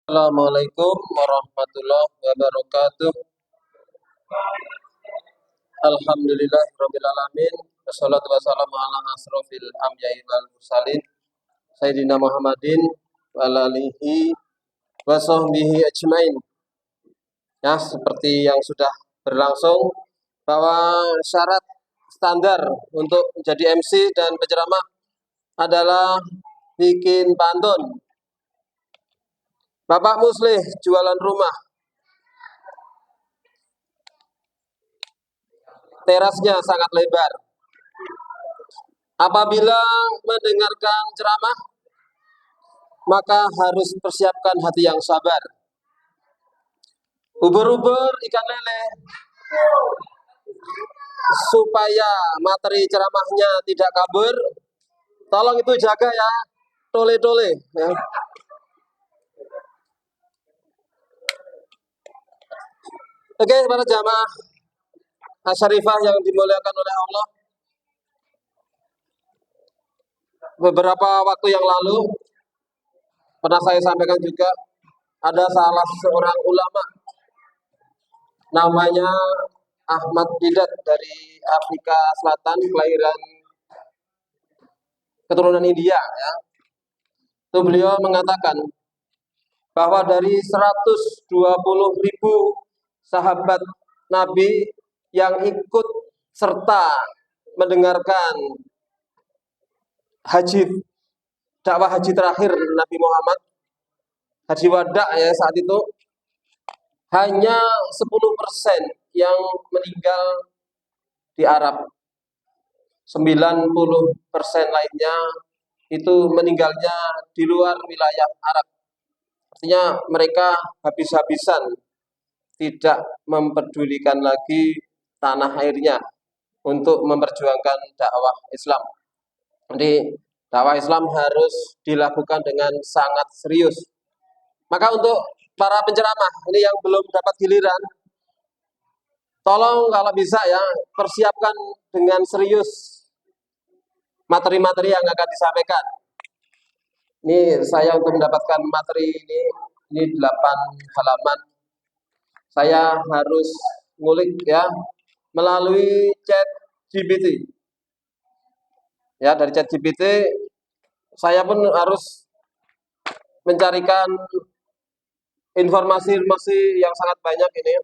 Assalamualaikum warahmatullahi wabarakatuh. Alhamdulillah alamin. Wassalatu wassalamu ala asrofil anbiya'i wal mursalin Sayyidina Muhammadin wa ala alihi wa sahbihi ajmain. Ya, seperti yang sudah berlangsung bahwa syarat standar untuk menjadi MC dan penceramah adalah bikin pantun. Bapak Muslih jualan rumah, terasnya sangat lebar. Apabila mendengarkan ceramah, maka harus persiapkan hati yang sabar. Ubur-ubur ikan lele, supaya materi ceramahnya tidak kabur, tolong itu jaga ya, tole-tole ya. Oke, para jamaah Asyarifah yang dimuliakan oleh Allah, beberapa waktu yang lalu pernah saya sampaikan juga, ada salah seorang ulama namanya Ahmad Didat dari Afrika Selatan, kelahiran keturunan India ya. Itu beliau mengatakan bahwa dari 120.000 sahabat Nabi yang ikut serta mendengarkan dakwah haji terakhir Nabi Muhammad, haji wada ya saat itu, hanya 10% yang meninggal di Arab. 90% lainnya itu meninggalnya di luar wilayah Arab. Artinya mereka habis-habisan tidak memperdulikan lagi tanah airnya untuk memperjuangkan dakwah Islam. Jadi dakwah Islam harus dilakukan dengan sangat serius. Maka untuk para penceramah ini yang belum dapat giliran, tolong kalau bisa ya persiapkan dengan serius materi-materi yang akan disampaikan. Ini saya untuk mendapatkan materi ini 8 halaman. Saya harus ngulik ya melalui chat GPT. Ya, dari chat GPT saya pun harus mencarikan informasi-informasi yang sangat banyak ini.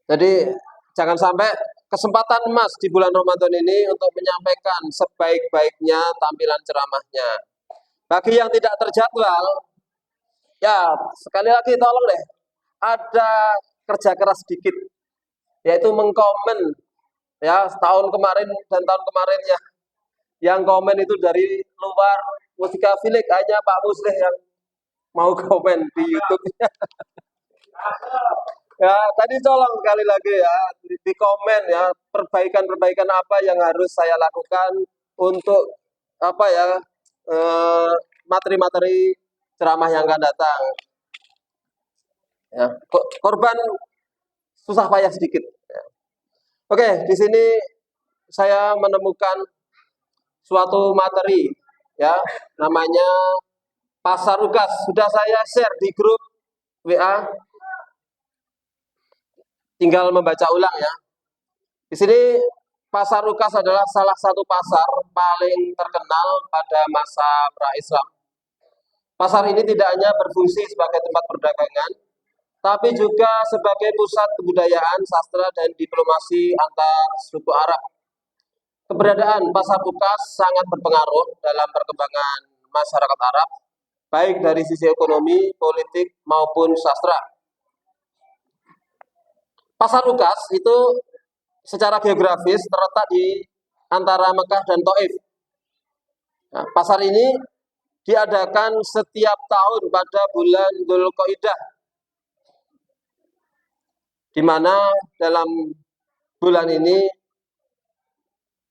Jadi jangan sampai kesempatan emas di bulan Ramadan ini untuk menyampaikan sebaik-baiknya tampilan ceramahnya. Bagi yang tidak terjadwal, ya sekali lagi tolong deh, ada kerja keras sedikit, yaitu mengkomen ya tahun kemarin dan tahun kemarinnya. Yang komen itu dari luar Mustika Filik, hanya Pak Muslih yang mau komen di YouTube. Ya, tadi tolong sekali lagi ya di komen ya perbaikan-perbaikan apa yang harus saya lakukan untuk apa ya materi-materi ceramah yang akan datang. Ya, korban susah payah sedikit. Ya. Oke, di sini saya menemukan suatu materi ya namanya Pasar Ukas. Sudah saya share di grup WA. Tinggal membaca ulang ya. Di sini Pasar Ukas adalah salah satu pasar paling terkenal pada masa pra-Islam. Pasar ini tidak hanya berfungsi sebagai tempat perdagangan, tapi juga sebagai pusat kebudayaan, sastra, dan diplomasi antar suku Arab. Keberadaan Pasar Ukas sangat berpengaruh dalam perkembangan masyarakat Arab, baik dari sisi ekonomi, politik, maupun sastra. Pasar Ukas itu secara geografis terletak di antara Mekah dan Taif. Nah, pasar ini diadakan setiap tahun pada bulan Dzulqa'dah, di mana dalam bulan ini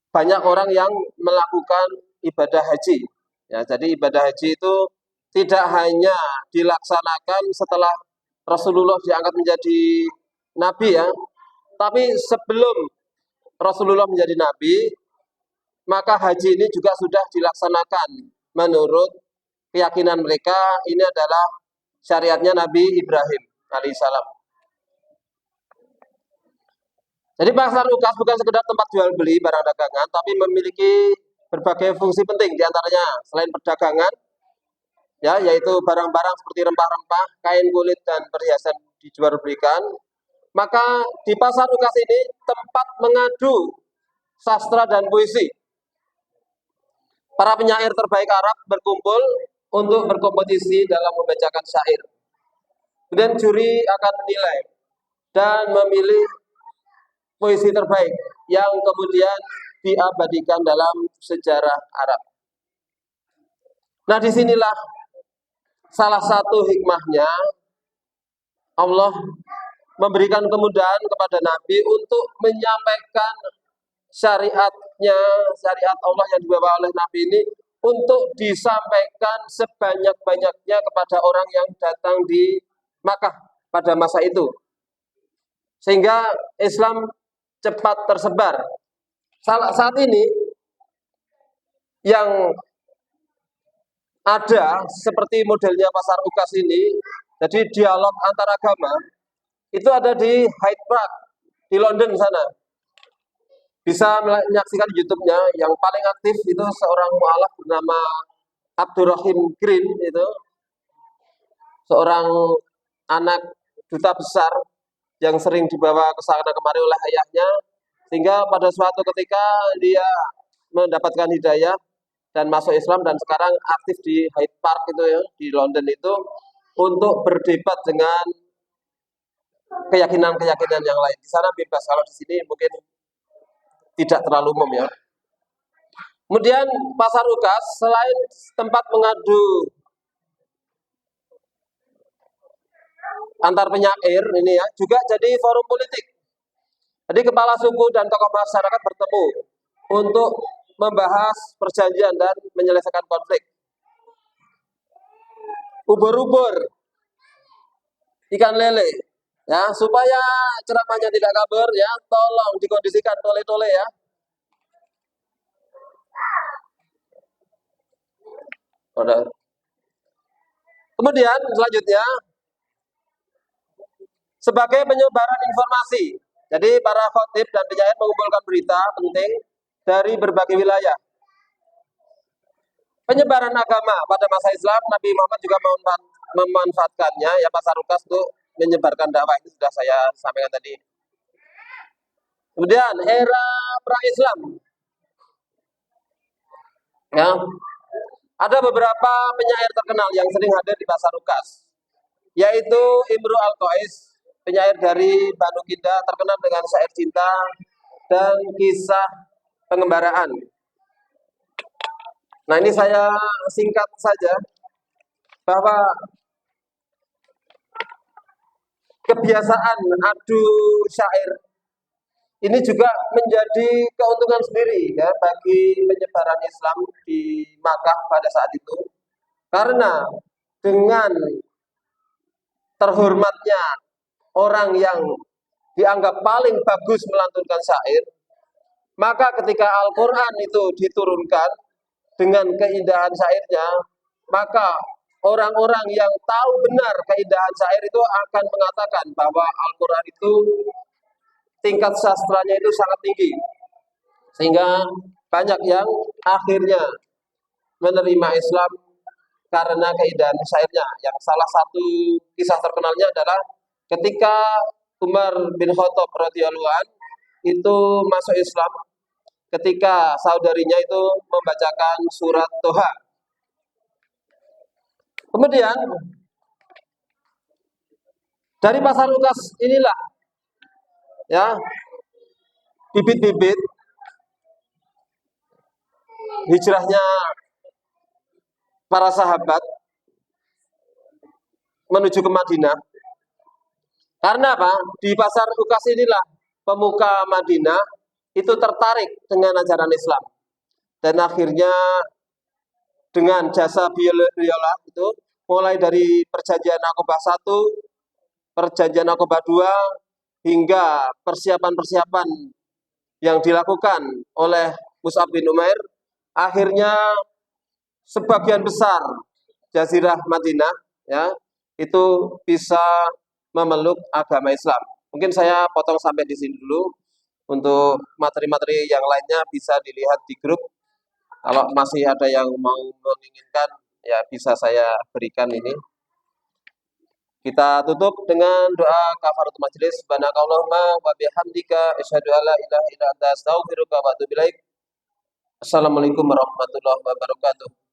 banyak orang yang melakukan ibadah haji. Ya, jadi ibadah haji itu tidak hanya dilaksanakan setelah Rasulullah diangkat menjadi nabi ya, tapi sebelum Rasulullah menjadi nabi, maka haji ini juga sudah dilaksanakan menurut keyakinan mereka. Ini adalah syariatnya Nabi Ibrahim alaihissalam. Jadi pasar ukas bukan sekedar tempat jual beli barang dagangan, tapi memiliki berbagai fungsi penting, diantaranya selain perdagangan, ya, yaitu barang-barang seperti rempah-rempah, kain kulit dan perhiasan dijual belikan. Maka di pasar ukas ini tempat mengadu sastra dan puisi. Para penyair terbaik Arab berkumpul untuk berkompetisi dalam membacakan syair. Kemudian juri akan menilai dan memilih puisi terbaik yang kemudian diabadikan dalam sejarah Arab. Nah, disinilah salah satu hikmahnya Allah memberikan kemudahan kepada Nabi untuk menyampaikan syariatnya, syariat Allah yang dibawa oleh Nabi ini untuk disampaikan sebanyak-banyaknya kepada orang yang datang di Makkah pada masa itu. Sehingga Islam cepat tersebar. Saat ini yang ada seperti modelnya pasar ukas ini, jadi dialog antar agama, itu ada di Hyde Park, di London sana. Bisa menyaksikan YouTube-nya. Yang paling aktif itu seorang mu'alaf bernama Abdurrahim Green, itu seorang anak duta besar yang sering dibawa ke sana kemari oleh ayahnya, sehingga pada suatu ketika dia mendapatkan hidayah dan masuk Islam, dan sekarang aktif di Hyde Park itu ya, di London itu, untuk berdebat dengan keyakinan-keyakinan yang lain. Di sana bebas, kalau di sini mungkin tidak terlalu umum ya. Kemudian pasar ukas selain tempat mengadu antar penyair ini ya, juga jadi forum politik. Jadi kepala suku dan tokoh masyarakat bertemu untuk membahas perjanjian dan menyelesaikan konflik. Ubur-ubur, ikan lele, ya, supaya ceramahnya tidak kabur ya, tolong dikondisikan tole-tole ya. Kemudian selanjutnya sebagai penyebaran informasi. Jadi para khotib dan penyair mengumpulkan berita penting dari berbagai wilayah. Penyebaran agama pada masa Islam, Nabi Muhammad juga memanfaatkannya ya, pasar ukas untuk menyebarkan dakwah. Ini sudah saya sampaikan tadi. Kemudian era pra-Islam, ya, ada beberapa penyair terkenal yang sering hadir di pasar ukas, yaitu Imru Al-Qais, penyair dari Banu Kinda, terkenal dengan syair cinta dan kisah pengembaraan. Nah, ini saya singkat saja bahwa kebiasaan adu syair ini juga menjadi keuntungan sendiri ya bagi penyebaran Islam di Makkah pada saat itu, karena dengan terhormatnya orang yang dianggap paling bagus melantunkan syair, maka ketika Al-Quran itu diturunkan dengan keindahan syairnya, maka orang-orang yang tahu benar keindahan syair itu akan mengatakan bahwa Al-Quran itu tingkat sastranya itu sangat tinggi, sehingga banyak yang akhirnya menerima Islam karena keindahan syairnya. Yang salah satu kisah terkenalnya adalah ketika Umar bin Khattab radhiyallahu an itu masuk Islam ketika saudarinya itu membacakan surat Toha. Kemudian dari pasar ukas inilah ya bibit-bibit hijrahnya para sahabat menuju ke Madinah. Karena apa? Di pasar ukas inilah pemuka Madinah itu tertarik dengan ajaran Islam, dan akhirnya dengan jasa beliau itu, mulai dari perjanjian Aqabah 1, perjanjian Aqabah 2, hingga persiapan-persiapan yang dilakukan oleh Mus'ab bin Umair, akhirnya sebagian besar Jazirah Madinah ya itu bisa memeluk agama Islam. Mungkin saya potong sampai di sini dulu. Untuk materi-materi yang lainnya bisa dilihat di grup. Kalau masih ada yang mau menginginkan, ya bisa saya berikan ini. Kita tutup dengan doa kafaratul majelis. Subhanakallahumma wa bihamdika asyhadu alla ilaha illa anta astaghfiruka wa atubu ilaik. Assalamualaikum warahmatullahi wabarakatuh.